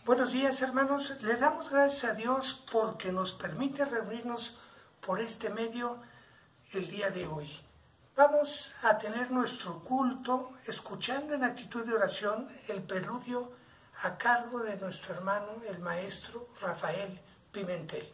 Buenos días, hermanos. Le damos gracias a Dios porque nos permite reunirnos por este medio el día de hoy. Vamos a tener nuestro culto escuchando en actitud de oración el preludio a cargo de nuestro hermano, el maestro Rafael Pimentel.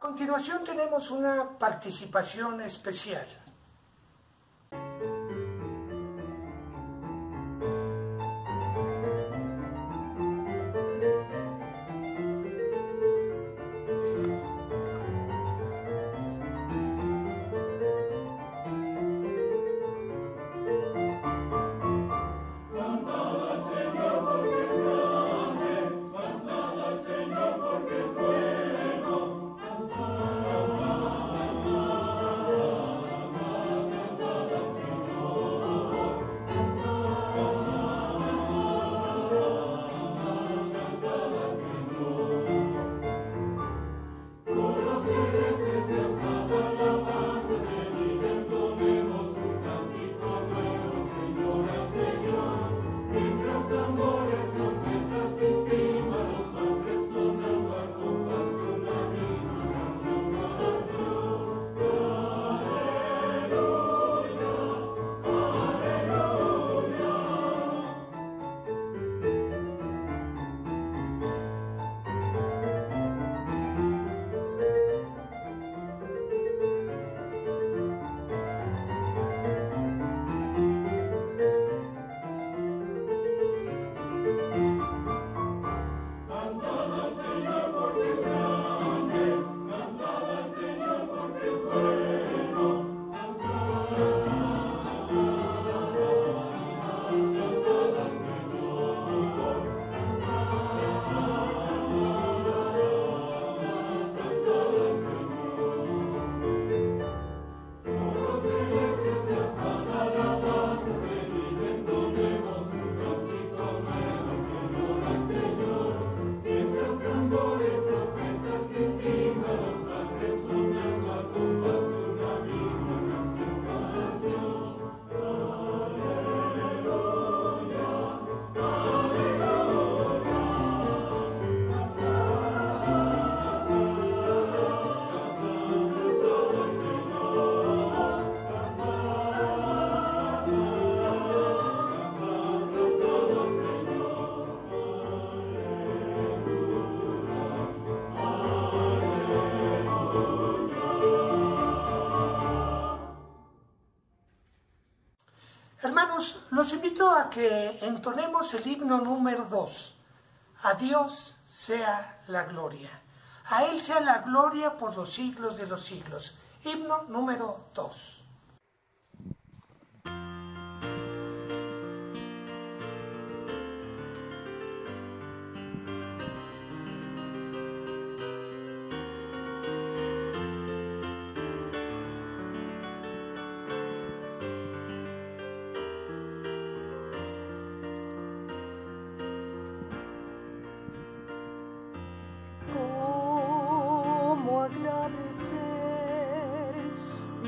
A continuación tenemos una participación especial. Hermanos, los invito a que entonemos el himno número 2. A Dios sea la gloria. A Él sea la gloria por los siglos de los siglos. Himno número 2.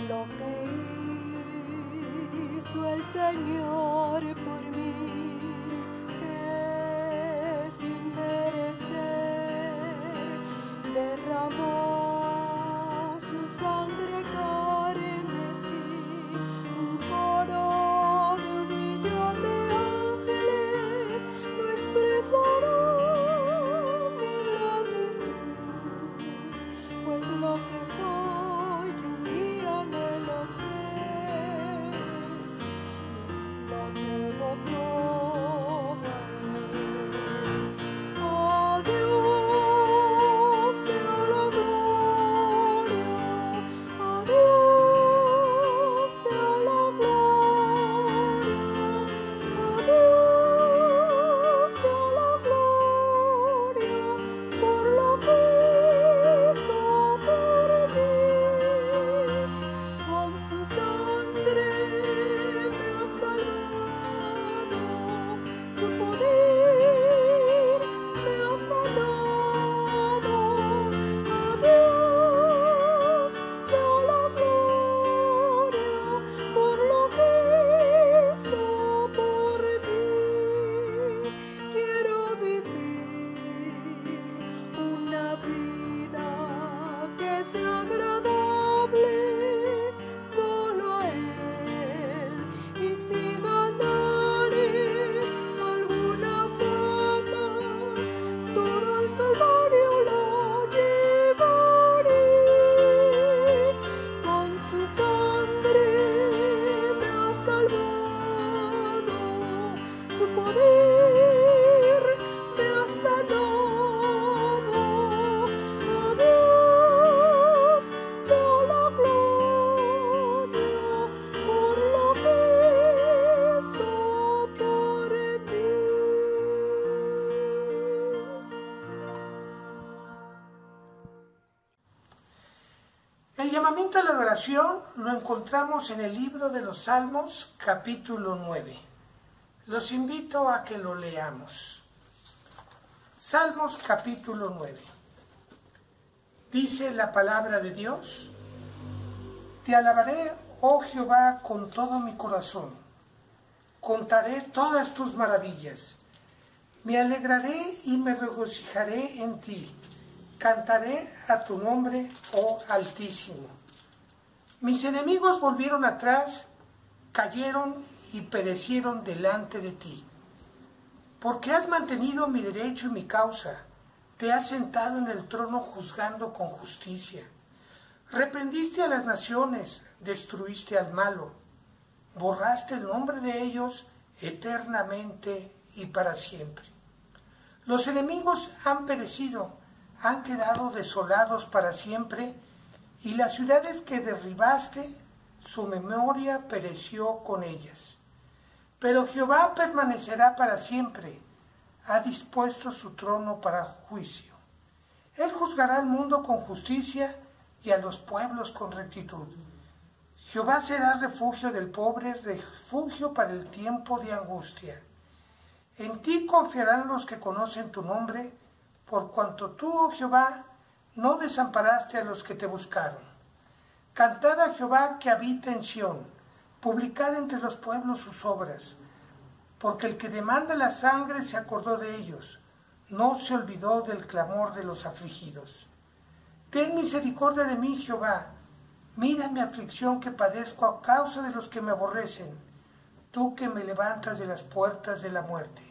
Lo que hizo el Señor por mí, que derramó su sangre carmesí, un coro de 1.000.000 de ángeles no expresará mi gratitud, pues lo que soy un día anhelo ser, lo nuevo proclamé. Adiós sea la gloria, adiós sea la gloria, adiós sea la gloria, por lo que hizo por mí. Con su sangre me ha salvado, su poder me ha sanado. Adiós sea la gloria, por lo que hizo por mí. Quiero vivir una vida que sea agradable solo a Él, y si ganaré alguna fama, todo el Calvario la llevaré. Con su sangre me ha salvado, su poder me ha sanado. Adiós sea la gloria, por lo que hizo por mí. El llamamiento a la adoración lo encontramos en el libro de los Salmos, capítulo 9. Los invito a que lo leamos. Salmos, capítulo 9. Dice la palabra de Dios: Te alabaré, oh Jehová, con todo mi corazón. Contaré todas tus maravillas. Me alegraré y me regocijaré en ti. Cantaré a tu nombre, oh Altísimo. Mis enemigos volvieron atrás, cayeron y perecieron delante de ti. Porque has mantenido mi derecho y mi causa, te has sentado en el trono juzgando con justicia. Reprendiste a las naciones, destruiste al malo, borraste el nombre de ellos eternamente y para siempre. Los enemigos han perecido, han quedado desolados para siempre, y las ciudades que derribaste, su memoria pereció con ellas. Pero Jehová permanecerá para siempre, ha dispuesto su trono para juicio. Él juzgará al mundo con justicia y a los pueblos con rectitud. Jehová será refugio del pobre, refugio para el tiempo de angustia. En ti confiarán los que conocen tu nombre, por cuanto tú, oh Jehová, no desamparaste a los que te buscaron. Cantad a Jehová que habita en Sión, publicad entre los pueblos sus obras, porque el que demanda la sangre se acordó de ellos, no se olvidó del clamor de los afligidos. Ten misericordia de mí, Jehová, mira mi aflicción que padezco a causa de los que me aborrecen, tú que me levantas de las puertas de la muerte.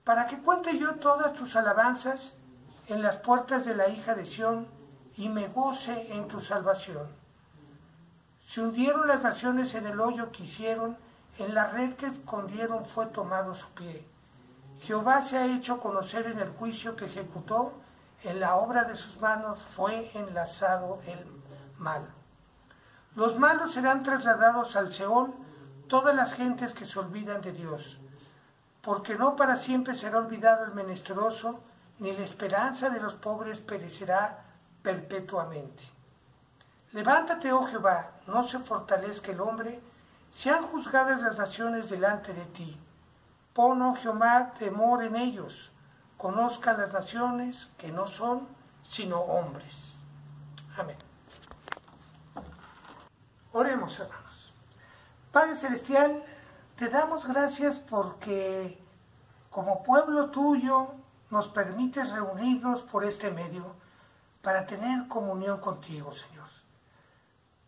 Para que cuente yo todas tus alabanzas en las puertas de la hija de Sión, y me goce en tu salvación. Se hundieron las naciones en el hoyo que hicieron, en la red que escondieron fue tomado su pie. Jehová se ha hecho conocer en el juicio que ejecutó, en la obra de sus manos fue enlazado el mal. Los malos serán trasladados al Seol, todas las gentes que se olvidan de Dios. Porque no para siempre será olvidado el menesteroso, ni la esperanza de los pobres perecerá perpetuamente. Levántate, oh Jehová, no se fortalezca el hombre, sean juzgadas las naciones delante de ti. Pon, oh Jehová, temor en ellos, conozcan las naciones que no son sino hombres. Amén. Oremos, hermanos. Padre Celestial, te damos gracias porque como pueblo tuyo nos permites reunirnos por este medio para tener comunión contigo, Señor,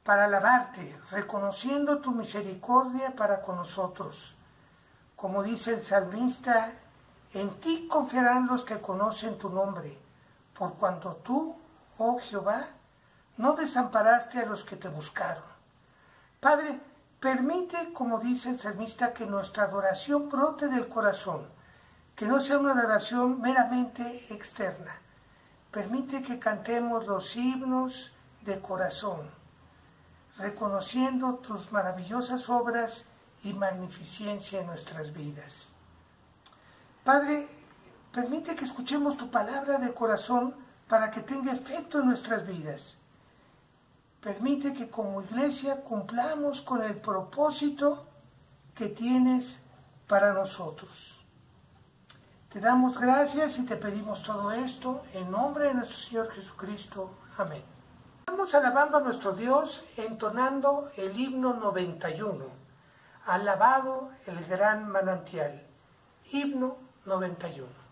para alabarte, reconociendo tu misericordia para con nosotros. Como dice el salmista, en ti confiarán los que conocen tu nombre, por cuanto tú, oh Jehová, no desamparaste a los que te buscaron. Padre, permite, como dice el salmista, que nuestra adoración brote del corazón, que no sea una adoración meramente externa. Permite que cantemos los himnos de corazón, reconociendo tus maravillosas obras y magnificencia en nuestras vidas. Padre, permite que escuchemos tu palabra de corazón para que tenga efecto en nuestras vidas. Permite que como iglesia cumplamos con el propósito que tienes para nosotros. Te damos gracias y te pedimos todo esto en nombre de nuestro Señor Jesucristo. Amén. Estamos alabando a nuestro Dios entonando el himno 91. Alabado el gran manantial. Himno 91.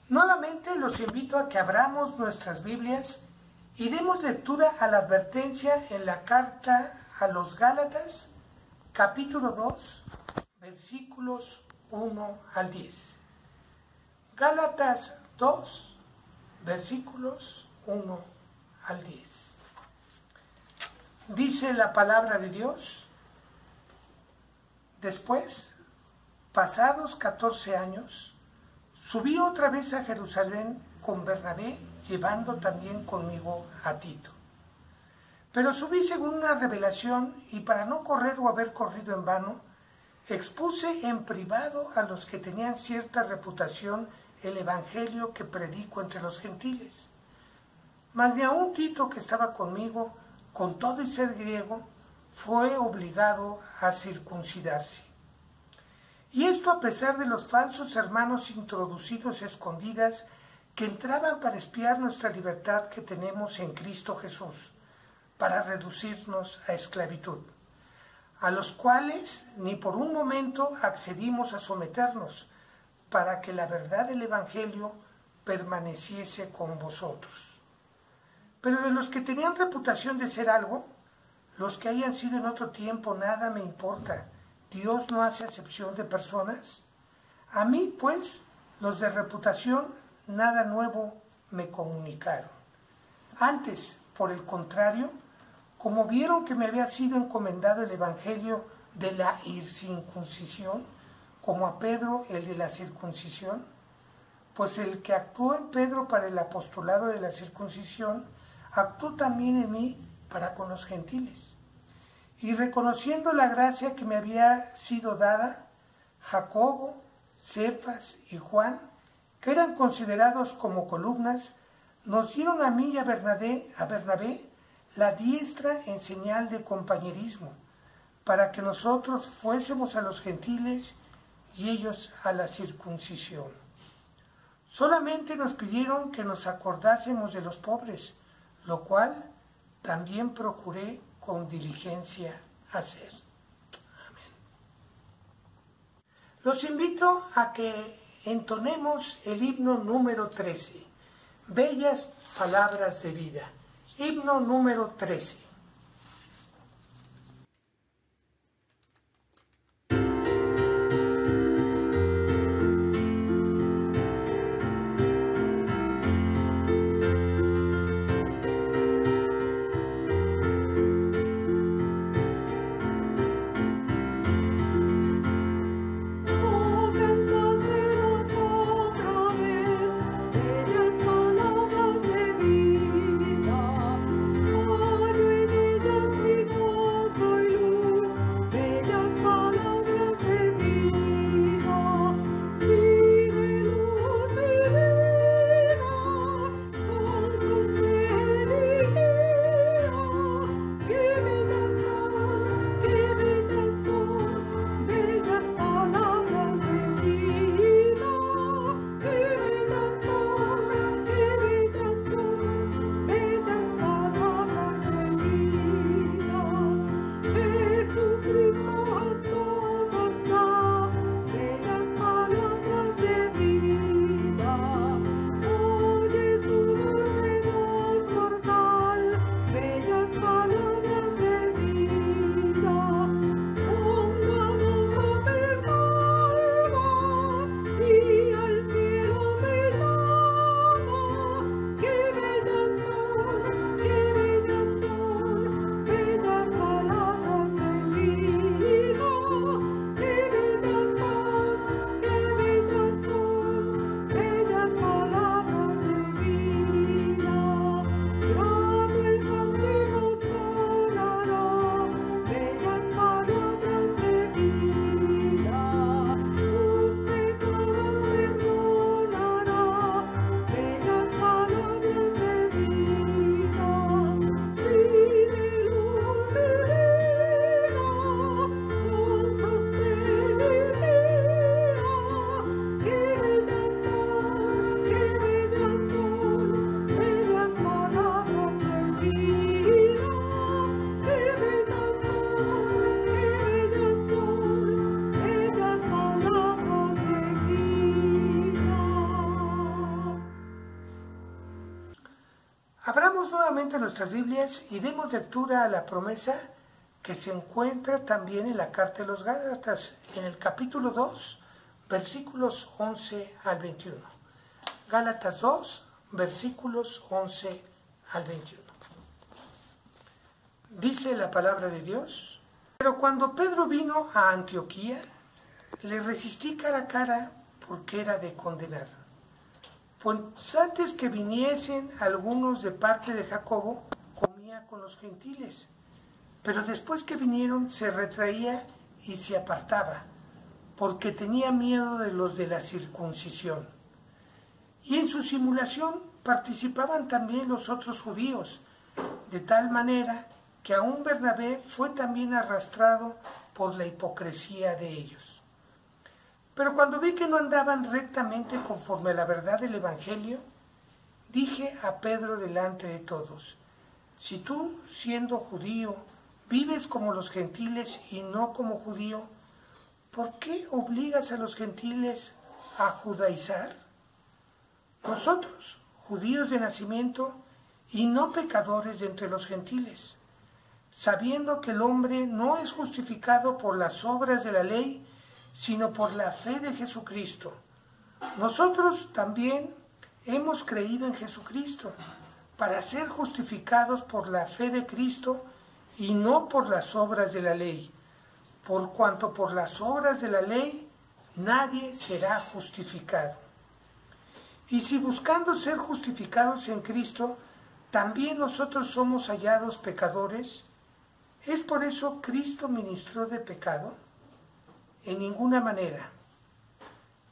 Nuevamente los invito a que abramos nuestras Biblias y demos lectura a la advertencia en la carta a los Gálatas, capítulo 2, versículos 1 al 10. Gálatas 2, versículos 1 al 10. Dice la palabra de Dios: después, pasados 14 años, subí otra vez a Jerusalén con Bernabé, llevando también conmigo a Tito. Pero subí según una revelación, y para no correr o haber corrido en vano, expuse en privado a los que tenían cierta reputación el evangelio que predico entre los gentiles. Mas ni aun Tito, que estaba conmigo, con todo y ser griego, fue obligado a circuncidarse. Y esto a pesar de los falsos hermanos introducidos a escondidas que entraban para espiar nuestra libertad que tenemos en Cristo Jesús, para reducirnos a esclavitud, a los cuales ni por un momento accedimos a someternos, para que la verdad del Evangelio permaneciese con vosotros. Pero de los que tenían reputación de ser algo, los que hayan sido en otro tiempo, nada me importa. Dios no hace acepción de personas. A mí, pues, los de reputación, nada nuevo me comunicaron. Antes, por el contrario, como vieron que me había sido encomendado el Evangelio de la incircuncisión, como a Pedro el de la circuncisión, pues el que actuó en Pedro para el apostolado de la circuncisión, actuó también en mí para con los gentiles. Y reconociendo la gracia que me había sido dada, Jacobo, Cefas y Juan, que eran considerados como columnas, nos dieron a mí y a Bernabé la diestra en señal de compañerismo, para que nosotros fuésemos a los gentiles y ellos a la circuncisión. Solamente nos pidieron que nos acordásemos de los pobres, lo cual también procuré con diligencia hacer. Amén. Los invito a que entonemos el himno número 13, Bellas Palabras de Vida. Himno número 13. Abramos nuevamente nuestras Biblias y demos lectura a la promesa que se encuentra también en la carta de los Gálatas, en el capítulo 2, versículos 11 al 21. Gálatas 2, versículos 11 al 21. Dice la palabra de Dios: pero cuando Pedro vino a Antioquía, le resistí cara a cara porque era de condenar. Pues antes que viniesen algunos de parte de Jacobo, comía con los gentiles, pero después que vinieron se retraía y se apartaba, porque tenía miedo de los de la circuncisión. Y en su simulación participaban también los otros judíos, de tal manera que aún Bernabé fue también arrastrado por la hipocresía de ellos. Pero cuando vi que no andaban rectamente conforme a la verdad del Evangelio, dije a Pedro delante de todos: si tú, siendo judío, vives como los gentiles y no como judío, ¿por qué obligas a los gentiles a judaizar? Nosotros, judíos de nacimiento y no pecadores de entre los gentiles, sabiendo que el hombre no es justificado por las obras de la ley, sino por la fe de Jesucristo. Nosotros también hemos creído en Jesucristo para ser justificados por la fe de Cristo y no por las obras de la ley, por cuanto por las obras de la ley nadie será justificado. Y si buscando ser justificados en Cristo, también nosotros somos hallados pecadores, ¿es por eso Cristo ministró de pecado? En ninguna manera,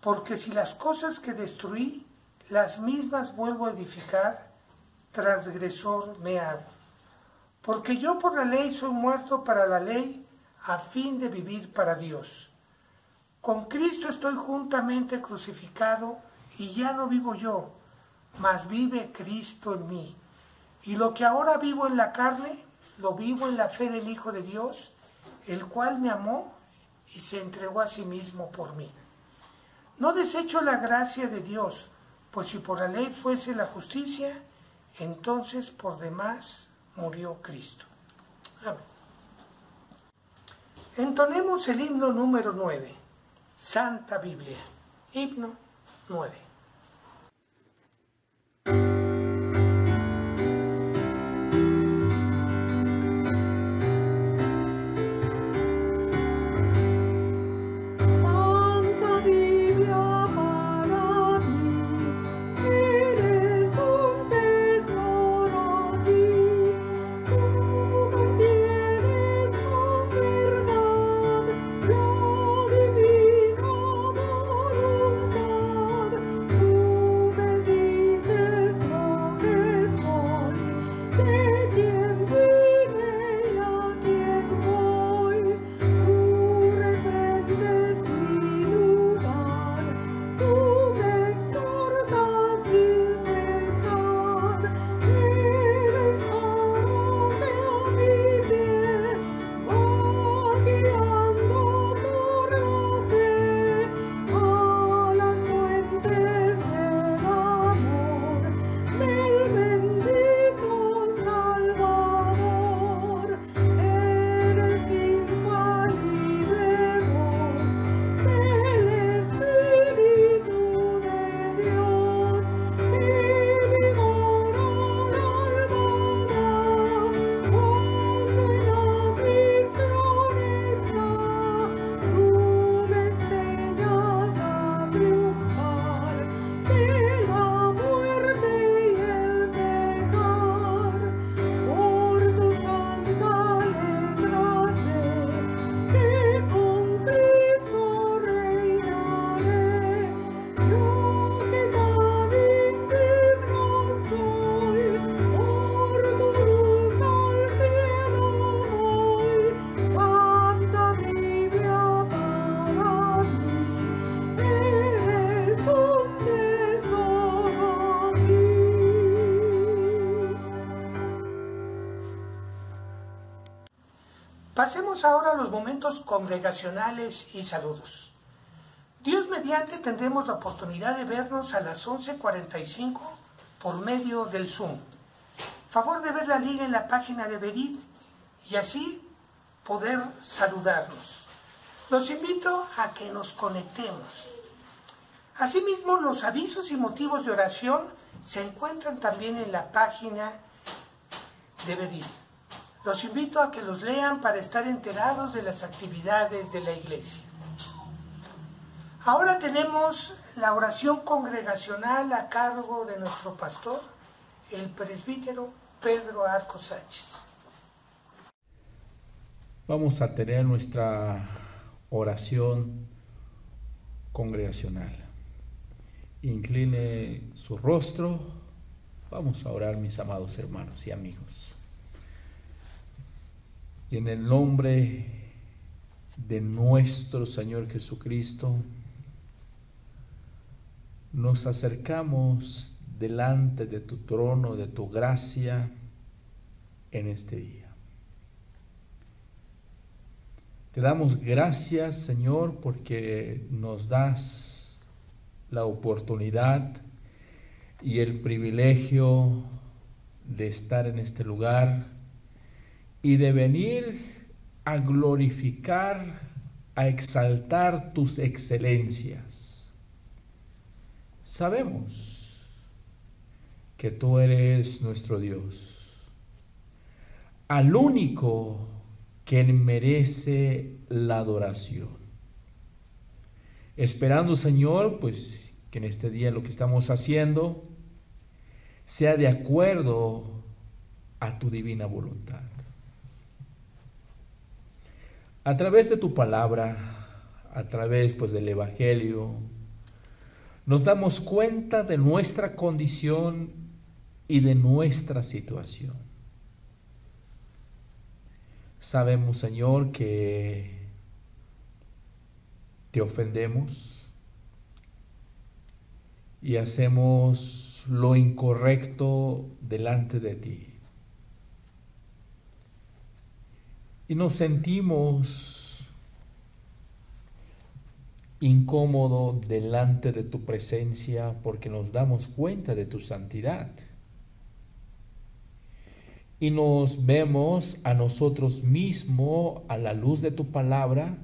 porque si las cosas que destruí, las mismas vuelvo a edificar, transgresor me hago. Porque yo por la ley soy muerto para la ley, a fin de vivir para Dios. Con Cristo estoy juntamente crucificado, y ya no vivo yo, mas vive Cristo en mí. Y lo que ahora vivo en la carne, lo vivo en la fe del Hijo de Dios, el cual me amó y se entregó a sí mismo por mí. No desecho la gracia de Dios, pues si por la ley fuese la justicia, entonces por demás murió Cristo. Amén. Entonemos el himno número 9, Santa Biblia, himno 9. Pasemos ahora a los momentos congregacionales y saludos. Dios mediante tendremos la oportunidad de vernos a las 11:45 por medio del Zoom. Favor de ver la liga en la página de Berit y así poder saludarnos. Los invito a que nos conectemos. Asimismo, los avisos y motivos de oración se encuentran también en la página de Berit. Los invito a que los lean para estar enterados de las actividades de la iglesia. Ahora tenemos la oración congregacional a cargo de nuestro pastor, el presbítero Pedro Arcos Sánchez. Vamos a tener nuestra oración congregacional. Incline su rostro Vamos a orar, mis amados hermanos y amigos. Y en el nombre de nuestro Señor Jesucristo, nos acercamos delante de tu trono, de tu gracia, en este día. Te damos gracias, Señor, porque nos das la oportunidad y el privilegio de estar en este lugar y de venir a glorificar, a exaltar tus excelencias. Sabemos que tú eres nuestro Dios, al único que merece la adoración. Esperando, Señor, pues que en este día lo que estamos haciendo sea de acuerdo a tu divina voluntad. A través de tu palabra, a través pues del Evangelio, nos damos cuenta de nuestra condición y de nuestra situación. Sabemos, Señor, que te ofendemos y hacemos lo incorrecto delante de ti. Y nos sentimos incómodos delante de tu presencia porque nos damos cuenta de tu santidad. Y nos vemos a nosotros mismos a la luz de tu palabra.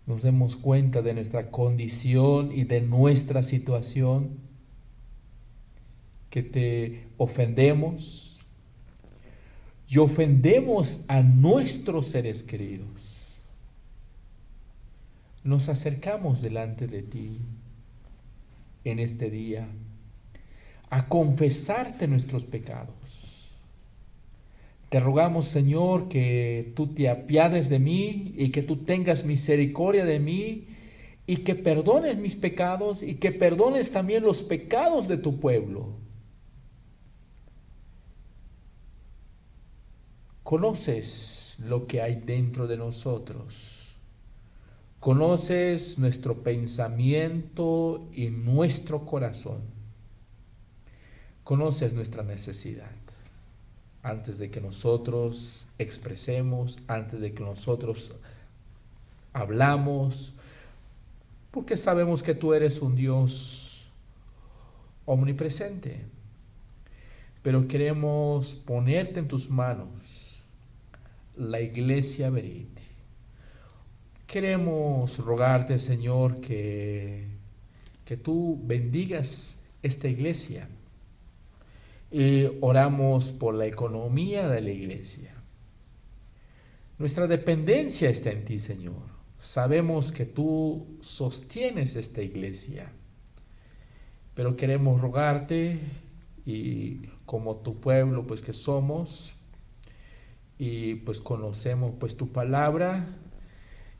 Nos damos cuenta de nuestra condición y de nuestra situación, que te ofendemos y ofendemos a nuestros seres queridos. Nos acercamos delante de ti en este día a confesarte nuestros pecados. Te rogamos, Señor, que tú te apiades de mí y que tú tengas misericordia de mí y que perdones mis pecados y que perdones también los pecados de tu pueblo. Conoces lo que hay dentro de nosotros. Conoces nuestro pensamiento y nuestro corazón. Conoces nuestra necesidad. Antes de que nosotros expresemos, antes de que nosotros hablamos, porque sabemos que tú eres un Dios omnipresente. Pero queremos ponerte en tus manos la iglesia Berit. Queremos rogarte, Señor, que tú bendigas esta iglesia. Y oramos por la economía de la iglesia. Nuestra dependencia está en ti, Señor. Sabemos que tú sostienes esta iglesia, pero queremos rogarte, y como tu pueblo pues que somos, y pues conocemos pues tu palabra,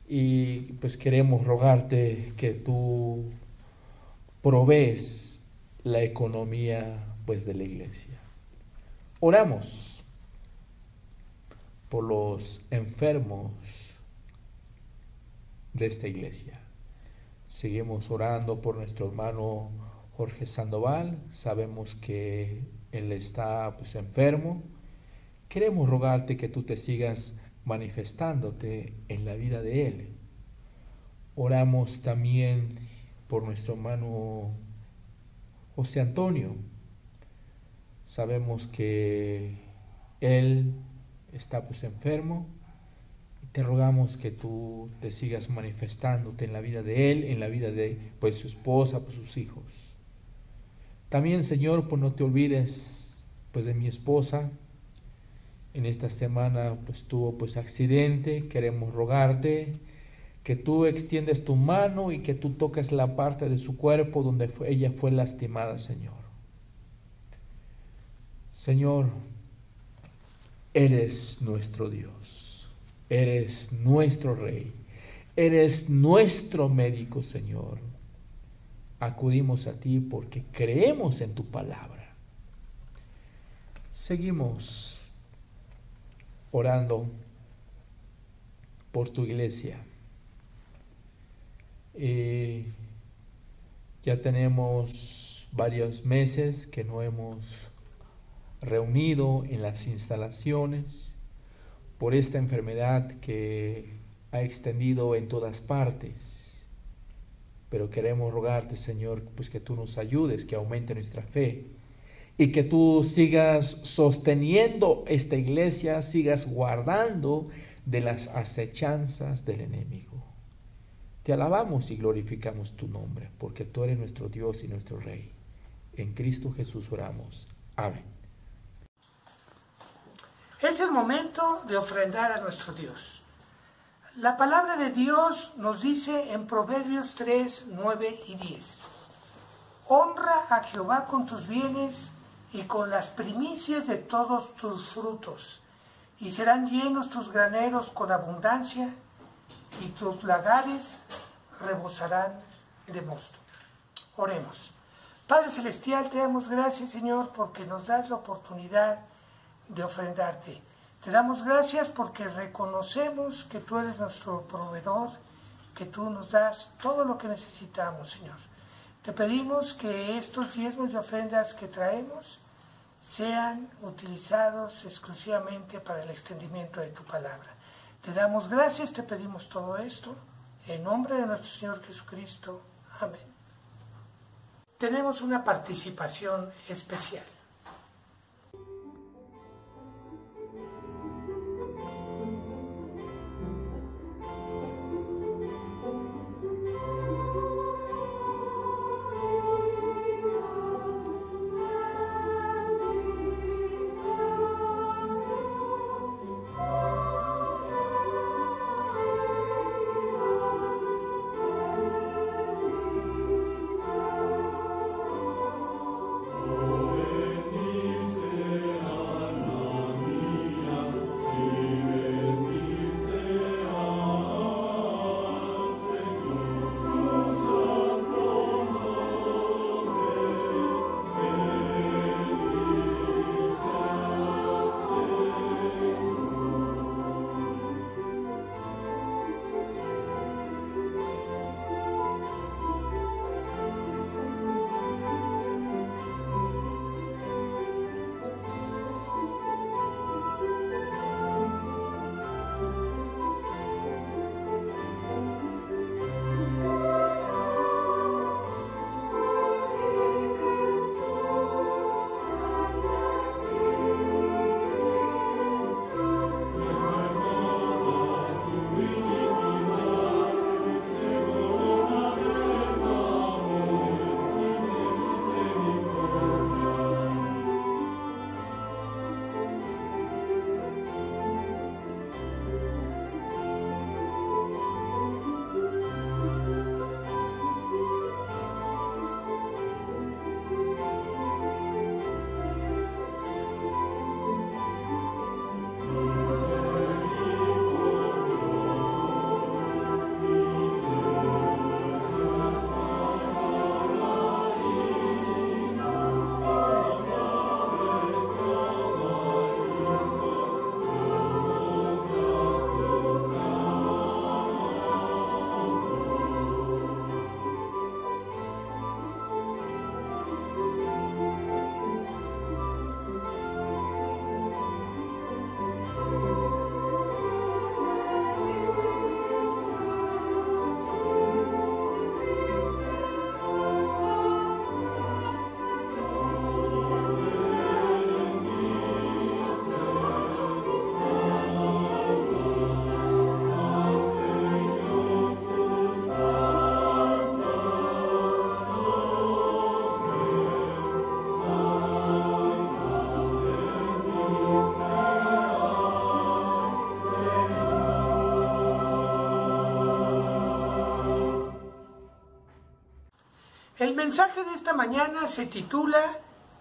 y pues queremos rogarte que tú provees la economía pues de la iglesia. Oramos por los enfermos de esta iglesia. Seguimos orando por nuestro hermano Jorge Sandoval. Sabemos que él está pues enfermo. Queremos rogarte que tú te sigas manifestándote en la vida de él. Oramos también por nuestro hermano José Antonio. Sabemos que él está pues enfermo. Te rogamos que tú te sigas manifestándote en la vida de él, en la vida de pues su esposa, pues sus hijos. También, Señor, pues no te olvides pues de mi esposa. En esta semana pues tuvo pues accidente. Queremos rogarte que tú extiendes tu mano y que tú toques la parte de su cuerpo donde ella fue lastimada, Señor. Señor, eres nuestro Dios, eres nuestro Rey, eres nuestro médico, Señor. acudimos a ti porque creemos en tu palabra. Seguimos orando por tu iglesia. Ya tenemos varios meses que no hemos reunido en las instalaciones por esta enfermedad que ha extendido en todas partes. Pero queremos rogarte, Señor, pues que tú nos ayudes, que aumente nuestra fe y que tú sigas sosteniendo esta iglesia, sigas guardando de las acechanzas del enemigo. Te alabamos y glorificamos tu nombre, porque tú eres nuestro Dios y nuestro Rey. En Cristo Jesús oramos. Amén. Es el momento de ofrendar a nuestro Dios. La palabra de Dios nos dice en Proverbios 3, 9 y 10. Honra a Jehová con tus bienes y con las primicias de todos tus frutos, y serán llenos tus graneros con abundancia, y tus lagares rebosarán de mosto. Oremos. Padre Celestial, te damos gracias, Señor, porque nos das la oportunidad de ofrendarte. Te damos gracias porque reconocemos que tú eres nuestro proveedor, que tú nos das todo lo que necesitamos, Señor. Te pedimos que estos diezmos y ofrendas que traemos sean utilizados exclusivamente para el extendimiento de tu palabra. Te damos gracias, te pedimos todo esto, en nombre de nuestro Señor Jesucristo. Amén. Tenemos una participación especial. El mensaje de esta mañana se titula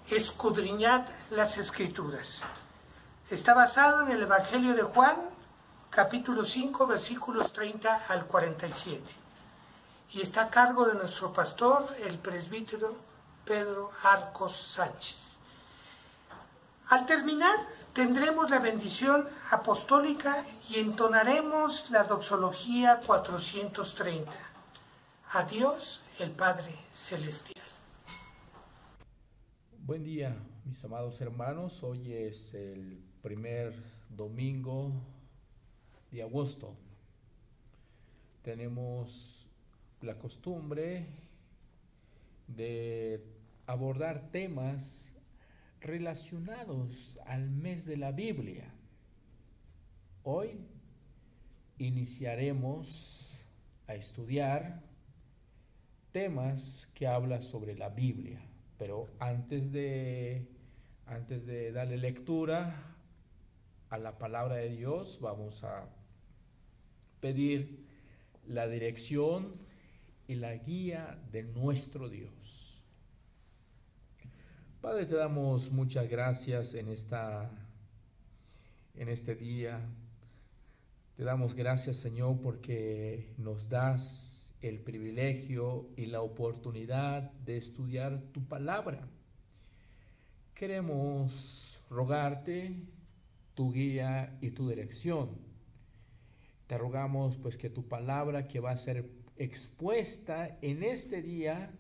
Escudriñad las Escrituras. Está basado en el Evangelio de Juan, capítulo 5, versículos 30 al 47. y está a cargo de nuestro pastor, el presbítero Pedro Arcos Sánchez. Al terminar, tendremos la bendición apostólica y entonaremos la doxología 430. A Dios, el Padre Celestial. Buen día, mis amados hermanos. Hoy es el primer domingo de agosto. Tenemos la costumbre de abordar temas relacionados al mes de la Biblia. Hoy iniciaremos a estudiar temas que hablan sobre la Biblia. Pero antes de darle lectura a la palabra de Dios, vamos a pedir la dirección y la guía de nuestro Dios. Padre, te damos muchas gracias en este día. Te damos gracias, Señor, porque nos das el privilegio y la oportunidad de estudiar tu palabra. Queremos rogarte tu guía y tu dirección. Te rogamos pues que tu palabra que va a ser expuesta en este día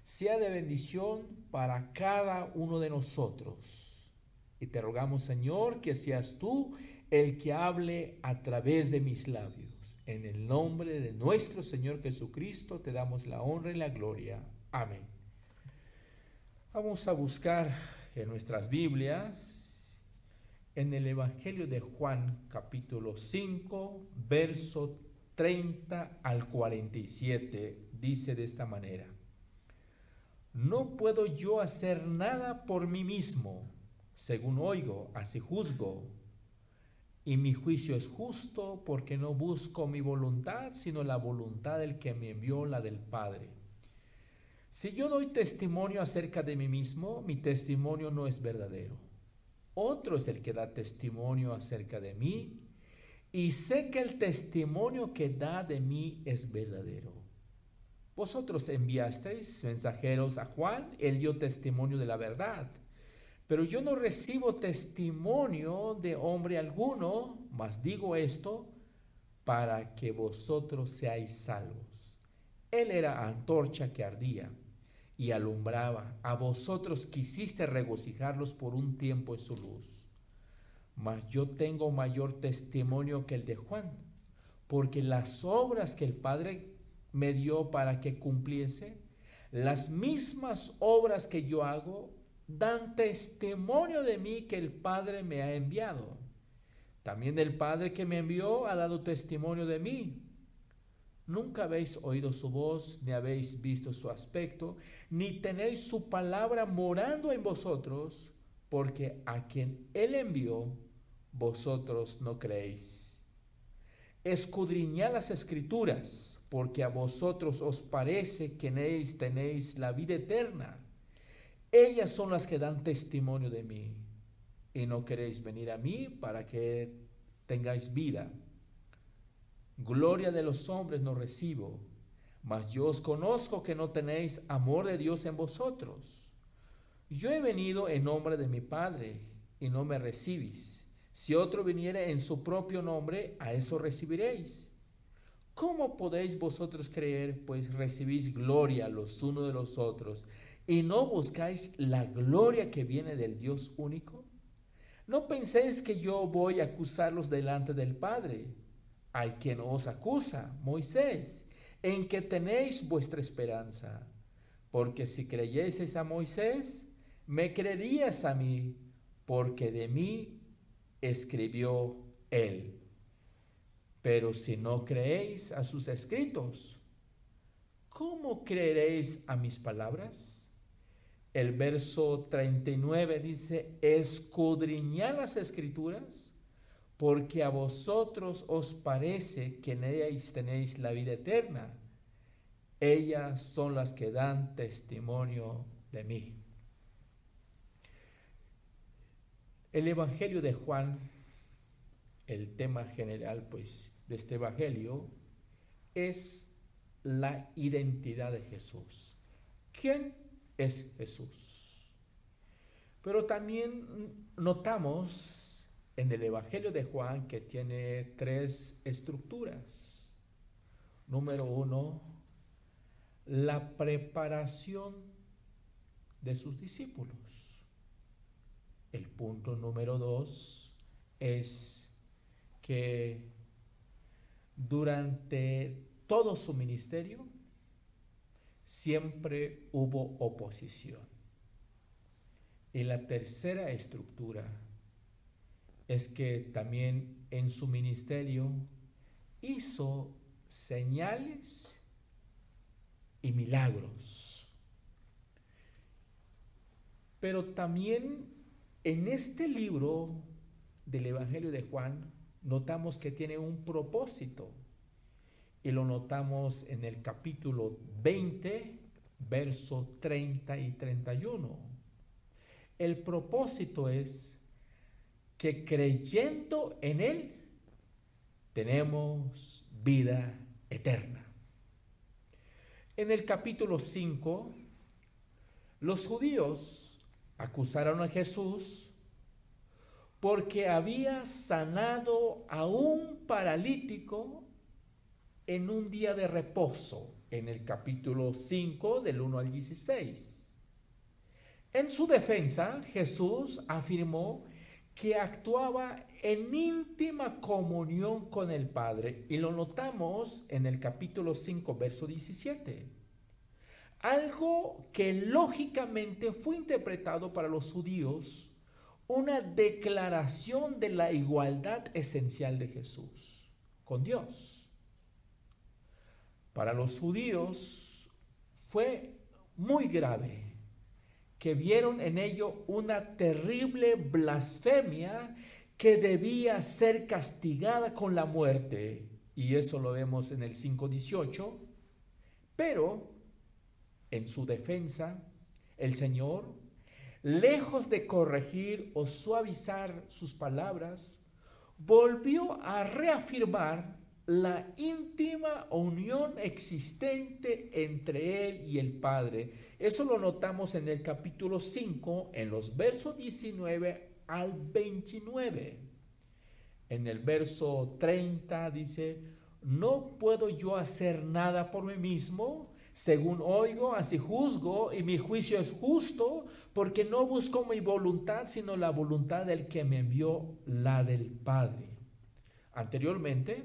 sea de bendición para cada uno de nosotros. Y te rogamos, Señor, que seas tú el que hable a través de mis labios. En el nombre de nuestro Señor Jesucristo te damos la honra y la gloria. Amén. Vamos a buscar en nuestras Biblias, en el Evangelio de Juan, capítulo 5, verso 30 al 47, dice de esta manera: No puedo yo hacer nada por mí mismo, según oigo, así juzgo. Y mi juicio es justo, porque no busco mi voluntad, sino la voluntad del que me envió, la del Padre. Si yo doy testimonio acerca de mí mismo, mi testimonio no es verdadero. Otro es el que da testimonio acerca de mí, y sé que el testimonio que da de mí es verdadero. Vosotros enviasteis mensajeros a Juan, él dio testimonio de la verdad. Pero yo no recibo testimonio de hombre alguno, mas digo esto para que vosotros seáis salvos. Él era antorcha que ardía y alumbraba. A vosotros quisiste regocijarlos por un tiempo en su luz. Mas yo tengo mayor testimonio que el de Juan, porque las obras que el Padre me dio para que cumpliese, las mismas obras que yo hago, dan testimonio de mí que el Padre me ha enviado. También el Padre que me envió ha dado testimonio de mí. Nunca habéis oído su voz, ni habéis visto su aspecto, ni tenéis su palabra morando en vosotros, porque a quien él envió, vosotros no creéis. Escudriñad las Escrituras, porque a vosotros os parece que en ellas tenéis la vida eterna. Ellas son las que dan testimonio de mí, y no queréis venir a mí para que tengáis vida. Gloria de los hombres no recibo, mas yo os conozco que no tenéis amor de Dios en vosotros. Yo he venido en nombre de mi Padre, y no me recibís. Si otro viniere en su propio nombre, a eso recibiréis. ¿Cómo podéis vosotros creer, pues recibís gloria los unos de los otros, y no buscáis la gloria que viene del Dios único? No penséis que yo voy a acusarlos delante del Padre. Hay quien os acusa, Moisés, en que tenéis vuestra esperanza. Porque si creyeseis a Moisés, me creerías a mí, porque de mí escribió él. Pero si no creéis a sus escritos, ¿cómo creeréis a mis palabras? El verso 39 dice: escudriñad las Escrituras, porque a vosotros os parece que en ellas tenéis la vida eterna. Ellas son las que dan testimonio de mí. El Evangelio de Juan, el tema general pues de este Evangelio es la identidad de Jesús. ¿Quién es Jesús? Pero también notamos en el Evangelio de Juan que tiene tres estructuras. Número uno, la preparación de sus discípulos. El punto número dos es que durante todo su ministerio siempre hubo oposición. Y la tercera estructura es que también en su ministerio hizo señales y milagros. Pero también en este libro del Evangelio de Juan notamos que tiene un propósito. Y lo notamos en el capítulo 20, verso 30 y 31. El propósito es que creyendo en Él tenemos vida eterna. En el capítulo 5, los judíos acusaron a Jesús porque había sanado a un paralítico en un día de reposo, en el capítulo 5, del 1 al 16. En su defensa, Jesús afirmó que actuaba en íntima comunión con el Padre, y lo notamos en el capítulo 5, verso 17. Algo que lógicamente fue interpretado para los judíos una declaración de la igualdad esencial de Jesús con Dios. Para los judíos fue muy grave, que vieron en ello una terrible blasfemia que debía ser castigada con la muerte, y eso lo vemos en el 5:18. Pero en su defensa, el Señor, lejos de corregir o suavizar sus palabras, volvió a reafirmar la íntima unión existente entre Él y el Padre. Eso lo notamos en el capítulo 5, en los versos 19 al 29. En el verso 30 dice: no puedo yo hacer nada por mí mismo, según oigo, así juzgo, y mi juicio es justo, porque no busco mi voluntad, sino la voluntad del que me envió, la del Padre. Anteriormente,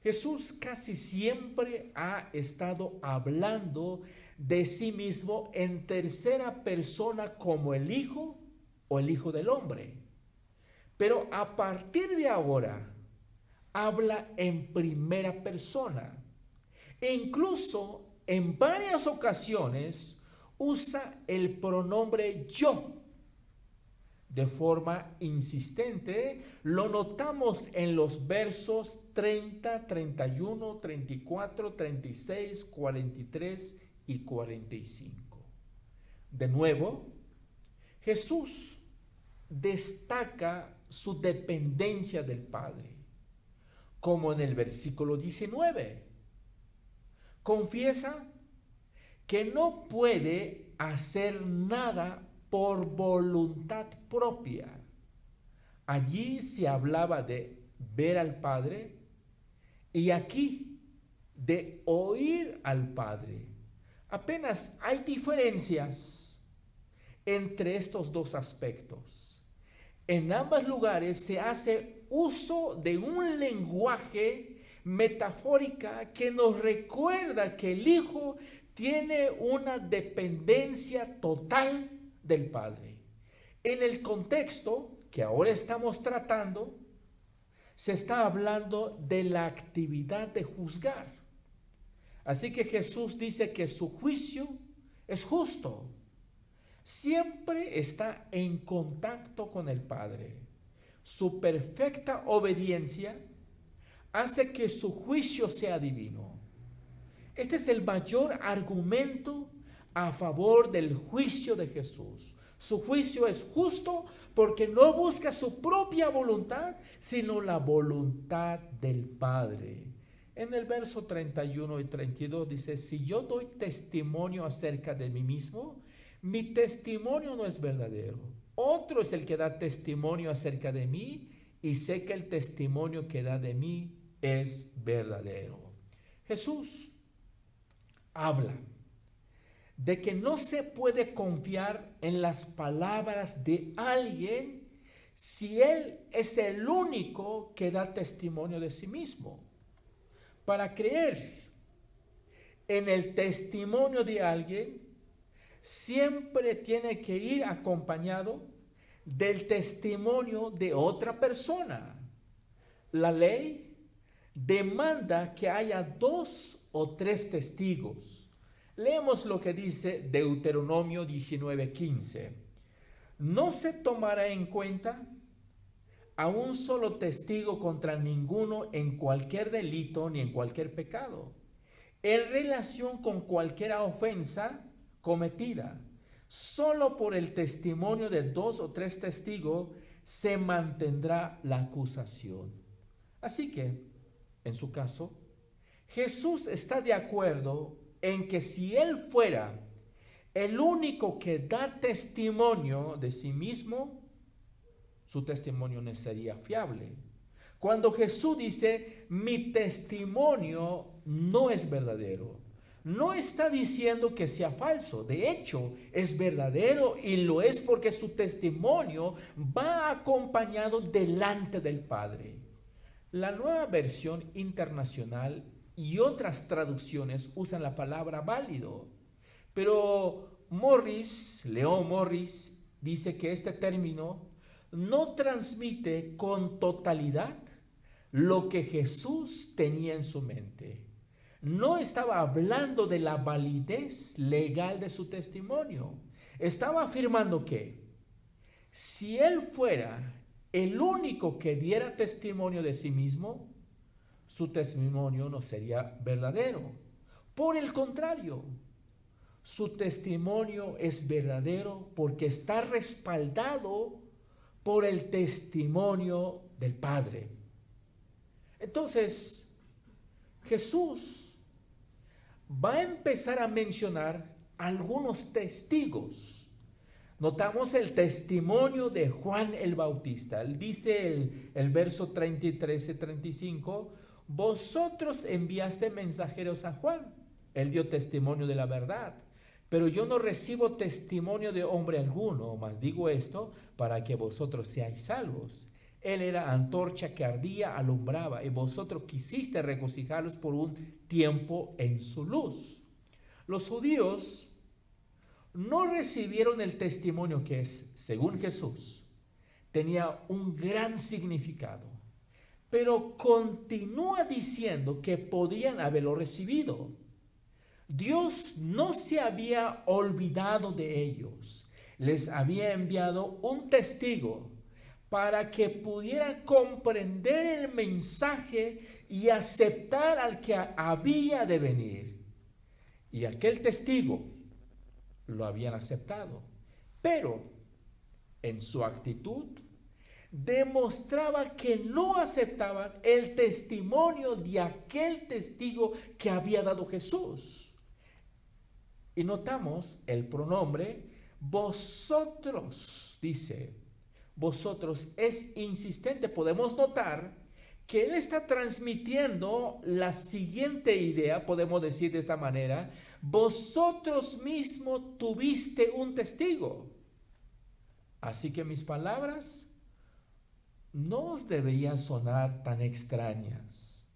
Jesús casi siempre ha estado hablando de sí mismo en tercera persona como el Hijo o el Hijo del Hombre. Pero a partir de ahora habla en primera persona. E incluso en varias ocasiones usa el pronombre yo. De forma insistente, lo notamos en los versos 30, 31, 34, 36, 43 y 45. De nuevo, Jesús destaca su dependencia del Padre, como en el versículo 19. Confiesa que no puede hacer nada por voluntad propia. Allí se hablaba de ver al Padre y aquí de oír al Padre. Apenas hay diferencias entre estos dos aspectos. En ambos lugares se hace uso de un lenguaje metafórico que nos recuerda que el Hijo tiene una dependencia total del Padre. En el contexto que ahora estamos tratando, se está hablando de la actividad de juzgar. Así que Jesús dice que su juicio es justo. Siempre está en contacto con el Padre. Su perfecta obediencia hace que su juicio sea divino. Este es el mayor argumento a favor del juicio de Jesús. Su juicio es justo porque no busca su propia voluntad, sino la voluntad del Padre. En el verso 31 y 32 dice, si yo doy testimonio acerca de mí mismo, mi testimonio no es verdadero. Otro es el que da testimonio acerca de mí y sé que el testimonio que da de mí es verdadero. Jesús habla de que no se puede confiar en las palabras de alguien si él es el único que da testimonio de sí mismo. Para creer en el testimonio de alguien, siempre tiene que ir acompañado del testimonio de otra persona. La ley demanda que haya 2 o 3 testigos. Leemos lo que dice Deuteronomio 19:15. No se tomará en cuenta a un solo testigo contra ninguno en cualquier delito ni en cualquier pecado, en relación con cualquier ofensa cometida. Solo por el testimonio de 2 o 3 testigos se mantendrá la acusación. Así que, en su caso, Jesús está de acuerdo en que si él fuera el único que da testimonio de sí mismo, su testimonio no sería fiable. Cuando Jesús dice, mi testimonio no es verdadero, no está diciendo que sea falso. De hecho, es verdadero y lo es porque su testimonio va acompañado delante del Padre. La Nueva Versión Internacional y otras traducciones usan la palabra válido, pero León Morris, dice que este término no transmite con totalidad lo que Jesús tenía en su mente. No estaba hablando de la validez legal de su testimonio. Estaba afirmando que si él fuera el único que diera testimonio de sí mismo, su testimonio no sería verdadero. Por el contrario, su testimonio es verdadero porque está respaldado por el testimonio del Padre. Entonces, Jesús va a empezar a mencionar algunos testigos. Notamos el testimonio de Juan el Bautista. Él dice el verso 33 y 35, vosotros enviaste mensajeros a Juan. Él dio testimonio de la verdad. Pero yo no recibo testimonio de hombre alguno, mas digo esto para que vosotros seáis salvos. Él era antorcha que ardía, alumbraba, y vosotros quisiste regocijaros por un tiempo en su luz. Los judíos no recibieron el testimonio que es, según Jesús, tenía un gran significado, pero continúa diciendo que podían haberlo recibido. Dios no se había olvidado de ellos, les había enviado un testigo para que pudieran comprender el mensaje y aceptar al que había de venir. Y aquel testigo lo habían aceptado, pero en su actitud demostraba que no aceptaban el testimonio de aquel testigo que había dado Jesús. Y notamos el pronombre vosotros, dice, vosotros es insistente. Podemos notar que él está transmitiendo la siguiente idea, podemos decir de esta manera, vosotros mismos tuviste un testigo. Así que mis palabras no os deberían sonar tan extrañas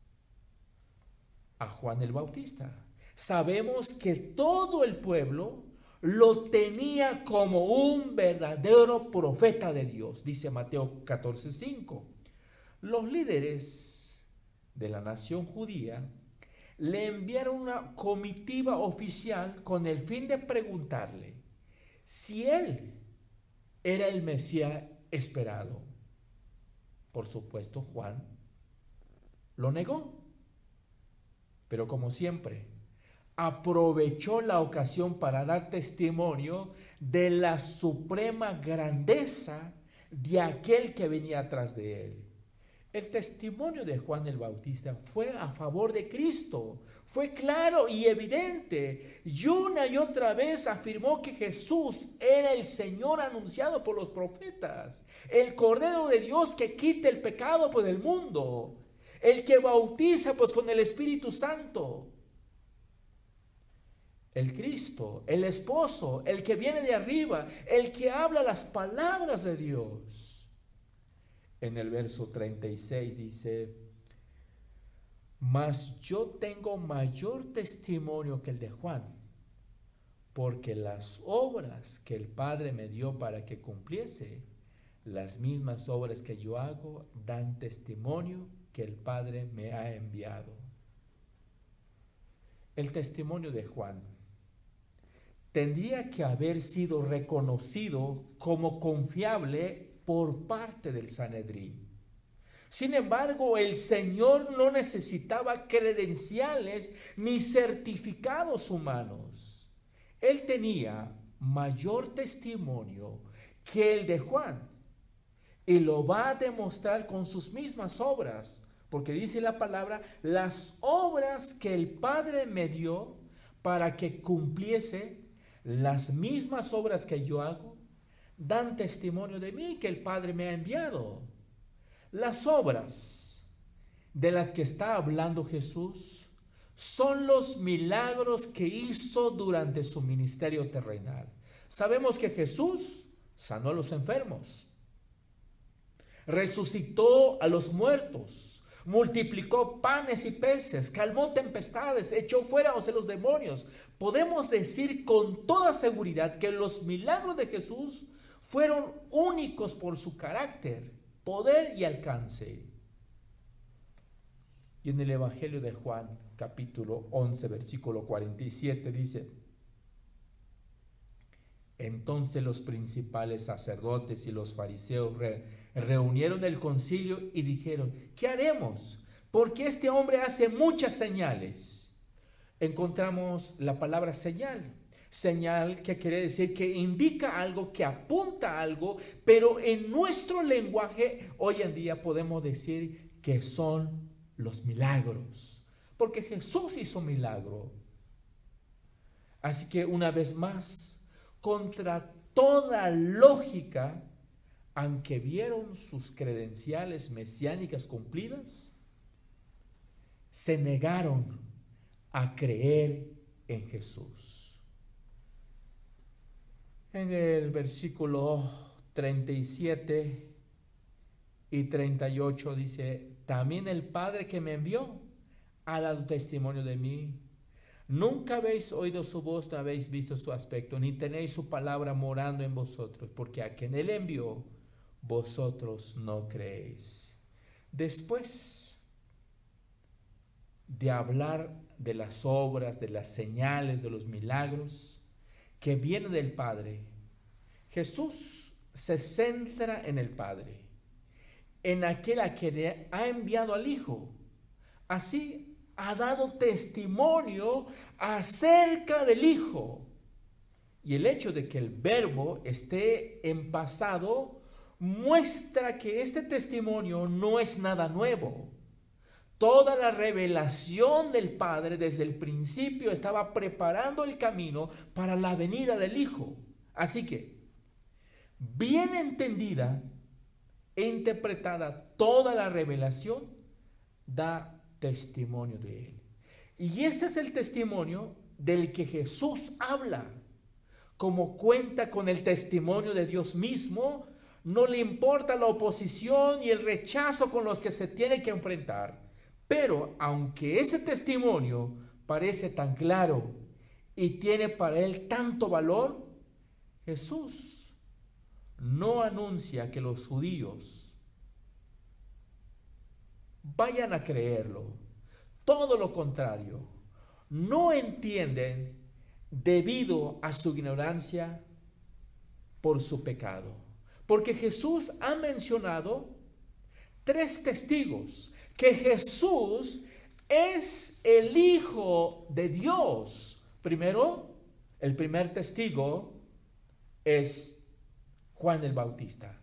a Juan el Bautista. Sabemos que todo el pueblo lo tenía como un verdadero profeta de Dios, dice Mateo 14:5. Los líderes de la nación judía le enviaron una comitiva oficial con el fin de preguntarle si él era el Mesías esperado. Por supuesto, Juan lo negó, pero como siempre, aprovechó la ocasión para dar testimonio de la suprema grandeza de aquel que venía atrás de él. El testimonio de Juan el Bautista fue a favor de Cristo, fue claro y evidente, y una y otra vez afirmó que Jesús era el Señor anunciado por los profetas, el Cordero de Dios que quita el pecado pues, del mundo, el que bautiza pues con el Espíritu Santo. El Cristo, el esposo, el que viene de arriba, el que habla las palabras de Dios. En el verso 36 dice, mas yo tengo mayor testimonio que el de Juan, porque las obras que el Padre me dio para que cumpliese, las mismas obras que yo hago, dan testimonio que el Padre me ha enviado. El testimonio de Juan tendría que haber sido reconocido como confiable por parte del Sanedrín. Sin embargo, el Señor no necesitaba credenciales ni certificados humanos. Él tenía mayor testimonio que el de Juan y lo va a demostrar con sus mismas obras, porque dice la palabra, las obras que el Padre me dio para que cumpliese, las mismas obras que yo hago, dan testimonio de mí que el Padre me ha enviado. Las obras de las que está hablando Jesús son los milagros que hizo durante su ministerio terrenal. Sabemos que Jesús sanó a los enfermos, resucitó a los muertos, multiplicó panes y peces, calmó tempestades, echó fuera a los demonios. Podemos decir con toda seguridad que los milagros de Jesús fueron únicos por su carácter, poder y alcance. Y en el Evangelio de Juan, capítulo 11, versículo 47, dice, entonces los principales sacerdotes y los fariseos reunieron el concilio y dijeron, ¿qué haremos? Porque este hombre hace muchas señales. Encontramos la palabra señal. Señal que quiere decir que indica algo, que apunta a algo, pero en nuestro lenguaje hoy en día podemos decir que son los milagros, porque Jesús hizo milagro. Así que una vez más, contra toda lógica, aunque vieron sus credenciales mesiánicas cumplidas, se negaron a creer en Jesús. En el versículo 37 y 38 dice, también el Padre que me envió ha dado testimonio de mí. Nunca habéis oído su voz, no habéis visto su aspecto, ni tenéis su palabra morando en vosotros, porque a quien él envió, vosotros no creéis. Después de hablar de las obras, de las señales, de los milagros que vienen del Padre, Jesús se centra en el Padre, en aquel a quien ha enviado al Hijo. Así ha dado testimonio acerca del Hijo. Y el hecho de que el verbo esté en pasado muestra que este testimonio no es nada nuevo. Toda la revelación del Padre desde el principio estaba preparando el camino para la venida del Hijo. Así que, bien entendida e interpretada toda la revelación, da testimonio de Él. Y este es el testimonio del que Jesús habla. Como cuenta con el testimonio de Dios mismo, no le importa la oposición y el rechazo con los que se tiene que enfrentar. Pero aunque ese testimonio parece tan claro y tiene para él tanto valor, Jesús no anuncia que los judíos vayan a creerlo. Todo lo contrario, no entienden debido a su ignorancia por su pecado. Porque Jesús ha mencionado 3 testigos, que Jesús es el Hijo de Dios. Primero, el primer testigo es Juan el Bautista.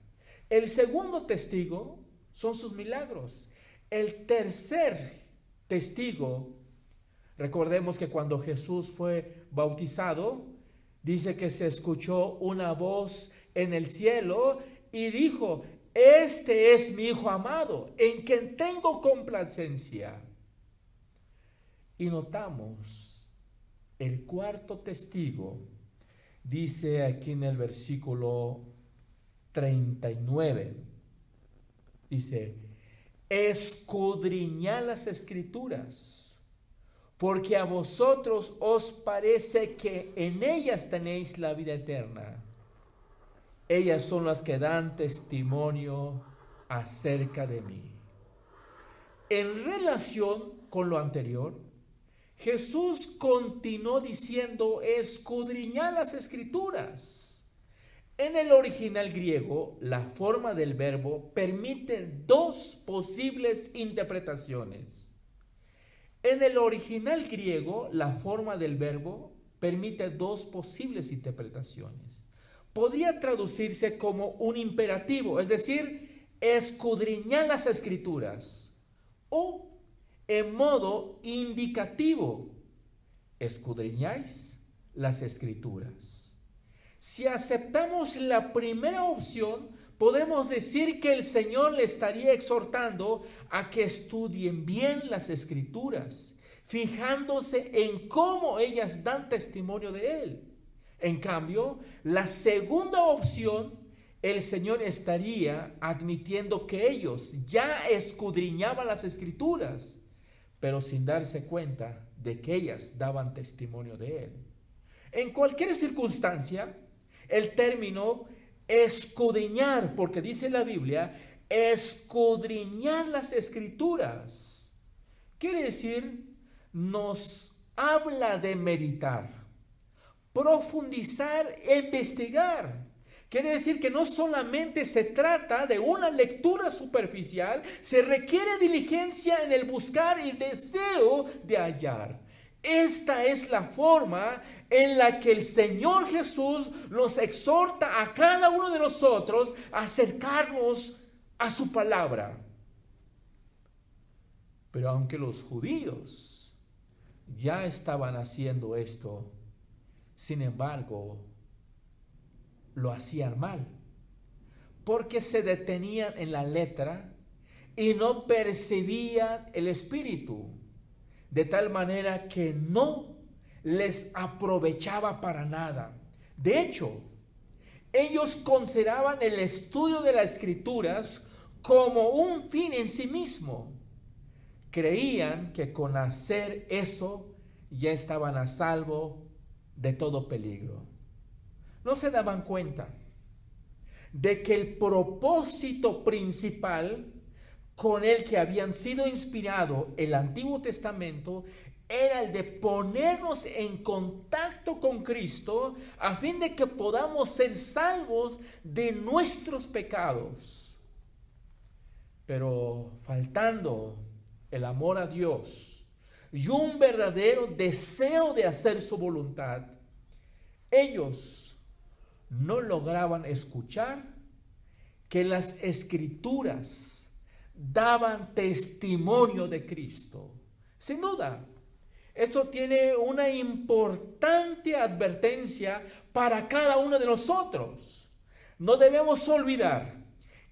El segundo testigo son sus milagros. El tercer testigo, recordemos que cuando Jesús fue bautizado, dice que se escuchó una voz en el cielo y dijo: este es mi Hijo amado, en quien tengo complacencia. Y notamos el cuarto testigo, dice aquí en el versículo 39, dice: escudriñad las Escrituras, porque a vosotros os parece que en ellas tenéis la vida eterna. Ellas son las que dan testimonio acerca de mí. En relación con lo anterior, Jesús continuó diciendo: escudriñad las Escrituras. En el original griego, la forma del verbo permite dos posibles interpretaciones. En el original griego, la forma del verbo permite dos posibles interpretaciones. Podría traducirse como un imperativo, es decir, escudriñad las Escrituras, o en modo indicativo, escudriñáis las Escrituras. Si aceptamos la primera opción, podemos decir que el Señor le estaría exhortando a que estudien bien las Escrituras, fijándose en cómo ellas dan testimonio de Él. En cambio, la segunda opción, el Señor estaría admitiendo que ellos ya escudriñaban las Escrituras, pero sin darse cuenta de que ellas daban testimonio de Él. En cualquier circunstancia, el término escudriñar, porque dice la Biblia, escudriñar las Escrituras, quiere decir, nos habla de meditar, profundizar e investigar. Quiere decir que no solamente se trata de una lectura superficial, se requiere diligencia en el buscar y deseo de hallar. Esta es la forma en la que el Señor Jesús nos exhorta a cada uno de nosotros a acercarnos a su palabra. Pero aunque los judíos ya estaban haciendo esto, sin embargo, lo hacían mal, porque se detenían en la letra y no percibían el espíritu, de tal manera que no les aprovechaba para nada. De hecho, ellos consideraban el estudio de las Escrituras como un fin en sí mismo. Creían que con hacer eso ya estaban a salvo de todo peligro. No se daban cuenta de que el propósito principal con el que habían sido inspirado el Antiguo Testamento era el de ponernos en contacto con Cristo a fin de que podamos ser salvos de nuestros pecados. Pero faltando el amor a Dios y un verdadero deseo de hacer su voluntad, ellos no lograban escuchar que las Escrituras daban testimonio de Cristo. Sin duda, esto tiene una importante advertencia para cada uno de nosotros. No debemos olvidar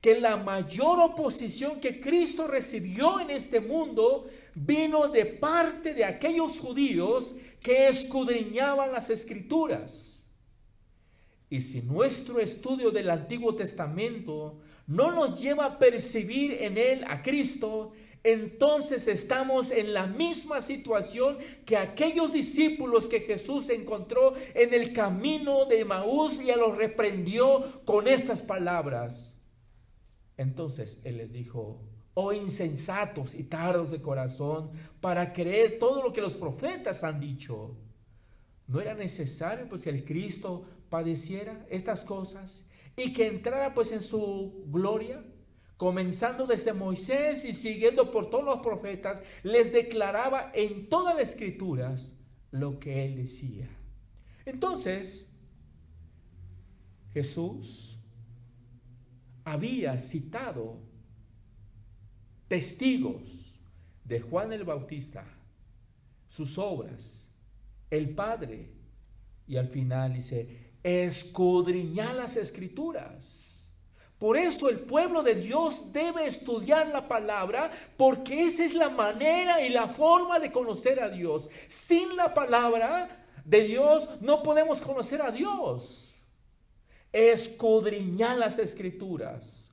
que la mayor oposición que Cristo recibió en este mundo vino de parte de aquellos judíos que escudriñaban las Escrituras. Y si nuestro estudio del Antiguo Testamento no nos lleva a percibir en él a Cristo, entonces estamos en la misma situación que aquellos discípulos que Jesús encontró en el camino de Emaús y los reprendió con estas palabras. Entonces Él les dijo: oh insensatos y tardos de corazón, para creer todo lo que los profetas han dicho. ¿No era necesario pues que el Cristo padeciera estas cosas y que entrara pues en su gloria? Comenzando desde Moisés y siguiendo por todos los profetas, les declaraba en todas las Escrituras lo que Él decía. Entonces, Jesús había citado testigos de Juan el Bautista, sus obras, el Padre, y al final dice, escudriñad las Escrituras. Por eso el pueblo de Dios debe estudiar la palabra, porque esa es la manera y la forma de conocer a Dios. Sin la palabra de Dios no podemos conocer a Dios. Escudriñad las Escrituras,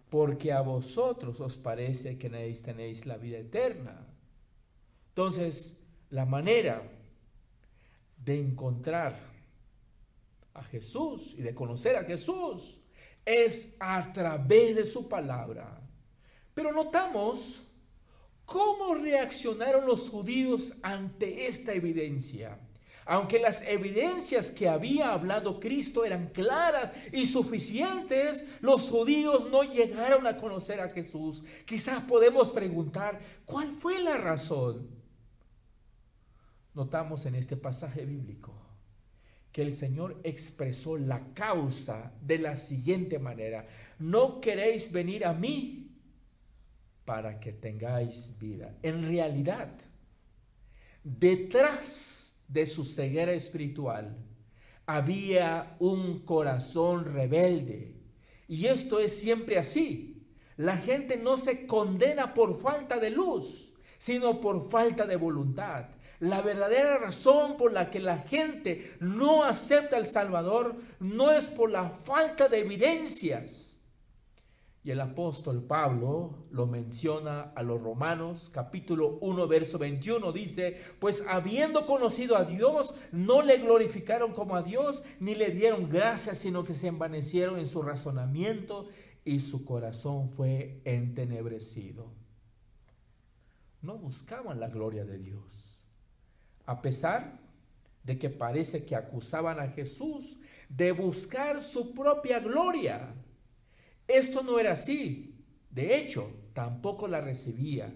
porque a vosotros os parece que tenéis la vida eterna. Entonces, la manera de encontrar a Jesús y de conocer a Jesús es a través de su palabra. Pero notamos cómo reaccionaron los judíos ante esta evidencia. Aunque las evidencias que había hablado Cristo eran claras y suficientes, los judíos no llegaron a conocer a Jesús. Quizás podemos preguntar, ¿cuál fue la razón? Notamos en este pasaje bíblico que el Señor expresó la causa de la siguiente manera: no queréis venir a mí para que tengáis vida. En realidad, detrás de su ceguera espiritual había un corazón rebelde. Y esto es siempre así. La gente no se condena por falta de luz, sino por falta de voluntad. La verdadera razón por la que la gente no acepta al Salvador no es por la falta de evidencias. Y el apóstol Pablo lo menciona a los Romanos, capítulo 1, verso 21, dice, pues habiendo conocido a Dios, no le glorificaron como a Dios, ni le dieron gracias, sino que se envanecieron en su razonamiento y su corazón fue entenebrecido. No buscaban la gloria de Dios. A pesar de que parece que acusaban a Jesús de buscar su propia gloria. Esto no era así. De hecho, tampoco la recibía.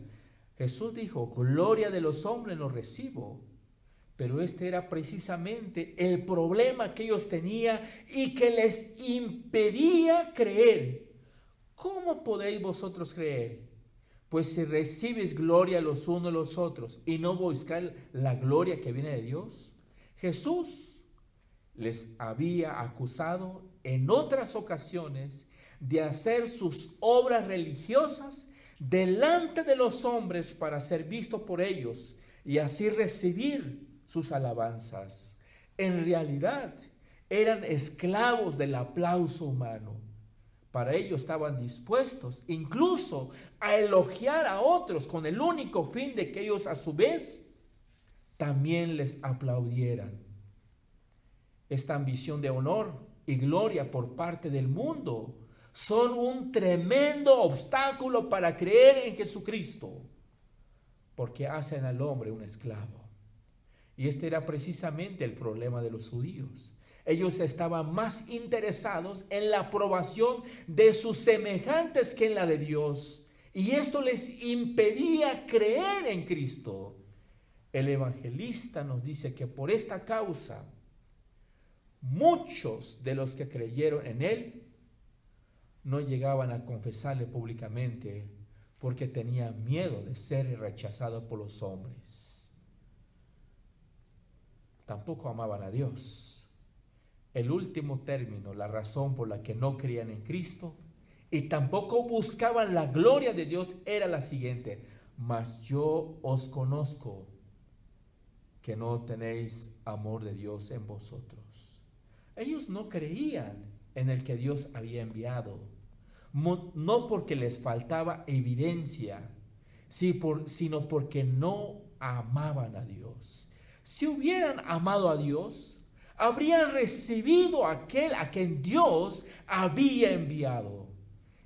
Jesús dijo, gloria de los hombres no recibo. Pero este era precisamente el problema que ellos tenían y que les impedía creer. ¿Cómo podéis vosotros creer? Pues si recibes gloria los unos de los otros y no buscar la gloria que viene de Dios. Jesús les había acusado en otras ocasiones de hacer sus obras religiosas delante de los hombres para ser visto por ellos y así recibir sus alabanzas. En realidad eran esclavos del aplauso humano. Para ello estaban dispuestos incluso a elogiar a otros con el único fin de que ellos a su vez también les aplaudieran. Esta ambición de honor y gloria por parte del mundo son un tremendo obstáculo para creer en Jesucristo, porque hacen al hombre un esclavo. Y este era precisamente el problema de los judíos. Ellos estaban más interesados en la aprobación de sus semejantes que en la de Dios. Y esto les impedía creer en Cristo. El evangelista nos dice que por esta causa, muchos de los que creyeron en Él no llegaban a confesarle públicamente porque tenían miedo de ser rechazados por los hombres. Tampoco amaban a Dios. El último término, la razón por la que no creían en Cristo y tampoco buscaban la gloria de Dios era la siguiente: mas yo os conozco que no tenéis amor de Dios en vosotros. Ellos no creían en el que Dios había enviado, no porque les faltaba evidencia, sino porque no amaban a Dios. Si hubieran amado a Dios, habrían recibido aquel a quien Dios había enviado.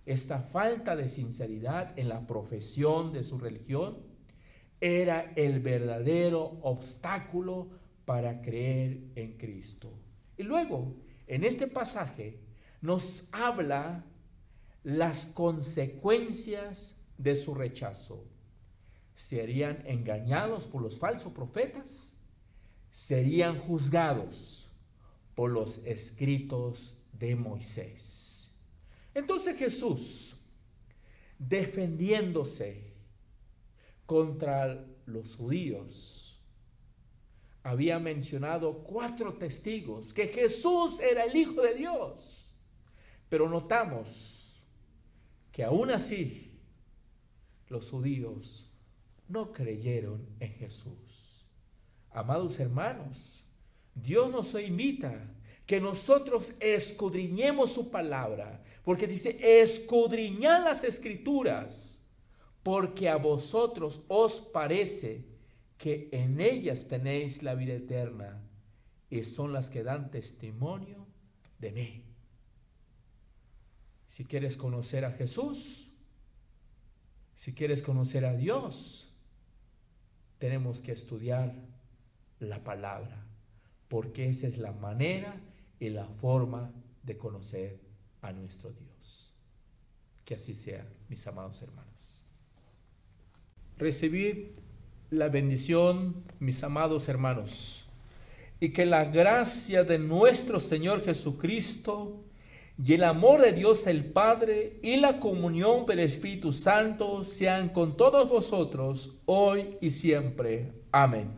Esta falta de sinceridad en la profesión de su religión era el verdadero obstáculo para creer en Cristo. Y luego, en este pasaje, nos habla las consecuencias de su rechazo. Serían engañados por los falsos profetas, serían juzgados por los escritos de Moisés. Entonces Jesús defendiéndose contra los judíos, había mencionado 4 testigos que Jesús era el Hijo de Dios. Pero notamos que aún así los judíos no creyeron en Jesús. Amados hermanos, Dios nos invita que nosotros escudriñemos su palabra, porque dice, escudriñad las escrituras, porque a vosotros os parece que en ellas tenéis la vida eterna, y son las que dan testimonio de mí. Si quieres conocer a Jesús, si quieres conocer a Dios, tenemos que estudiar la palabra, porque esa es la manera y la forma de conocer a nuestro Dios. Que así sea, mis amados hermanos. Recibid la bendición, mis amados hermanos, y que la gracia de nuestro Señor Jesucristo y el amor de Dios el Padre y la comunión del Espíritu Santo sean con todos vosotros hoy y siempre. Amén.